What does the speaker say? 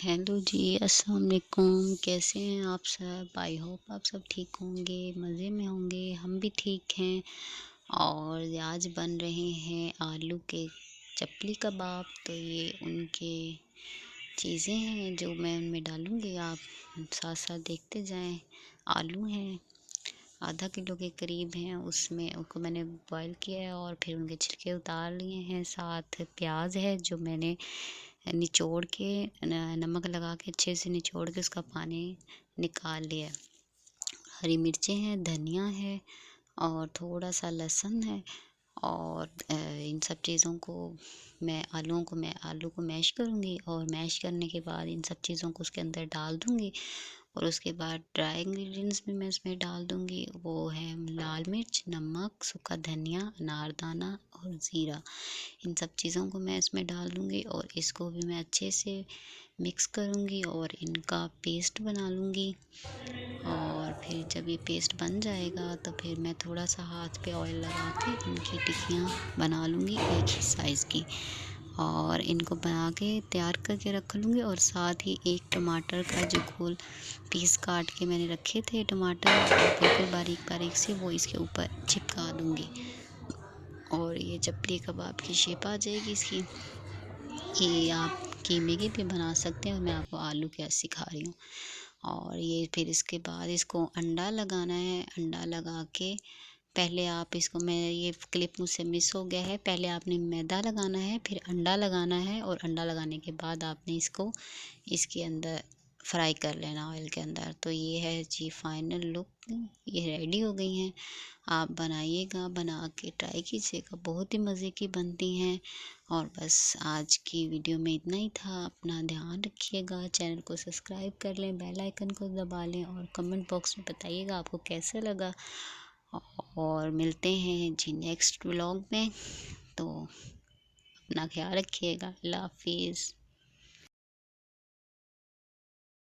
Hello जी, अस्सलाम वालेकुम। कैसे हैं आप सब? आई होप आप सब ठीक होंगे, मज़े में होंगे। हम भी ठीक हैं। और आज बन रहे हैं आलू के चपली कबाब। तो ये उनके चीज़ें हैं जो मैं उनमें डालूँगी, आप साथ साथ देखते जाएं। आलू हैं, आधा किलो के करीब हैं। उसमें उनको मैंने बॉईल किया है और फिर उनके छिलके उतार लिए हैं। साथ प्याज है जो मैंने निचोड़ के नमक लगा के अच्छे से निचोड़ के उसका पानी निकाल लिया। हरी मिर्चें हैं, धनिया है और थोड़ा सा लहसुन है। और इन सब चीज़ों को मैं आलू को मैश करूँगी और मैश करने के बाद इन सब चीज़ों को उसके अंदर डाल दूँगी। और उसके बाद ड्राई इंग्रेडिएंट्स भी मैं इसमें डाल दूँगी। वो है लाल मिर्च, नमक, सूखा धनिया, अनारदाना और ज़ीरा। इन सब चीज़ों को मैं इसमें डाल दूँगी और इसको भी मैं अच्छे से मिक्स करूँगी और इनका पेस्ट बना लूँगी। और फिर जब ये पेस्ट बन जाएगा तो फिर मैं थोड़ा सा हाथ पे ऑयल लगा के इनकी टिक्कियाँ बना लूँगी एक ही साइज़ की। और इनको बना के तैयार करके रख लूँगी। और साथ ही एक टमाटर का जो गोल पीस काट के मैंने रखे थे टमाटर, बिल्कुल बारीक बारीक से, वो इसके ऊपर चिपका दूँगी। और ये चपली कबाब की शेप आ जाएगी इसकी। ये आप कीमे के भी बना सकते हैं और मैं आपको आलू के सिखा रही हूँ। और ये फिर इसके बाद इसको अंडा लगाना है। अंडा लगा के पहले आप इसको, मैं ये क्लिप मुझसे मिस हो गया है, पहले आपने मैदा लगाना है, फिर अंडा लगाना है और अंडा लगाने के बाद आपने इसको इसके अंदर फ्राई कर लेना ऑयल के अंदर। तो ये है जी फाइनल लुक, ये रेडी हो गई हैं। आप बनाइएगा, बना के ट्राई कीजिएगा, बहुत ही मज़े की बनती हैं। और बस आज की वीडियो में इतना ही था। अपना ध्यान रखिएगा, चैनल को सब्सक्राइब कर लें, बेल आइकन को दबा लें और कमेंट बॉक्स में बताइएगा आपको कैसे लगा। और मिलते हैं जी नेक्स्ट व्लॉग में। तो अपना ख्याल रखिएगा। अल्लाह हाफिज़।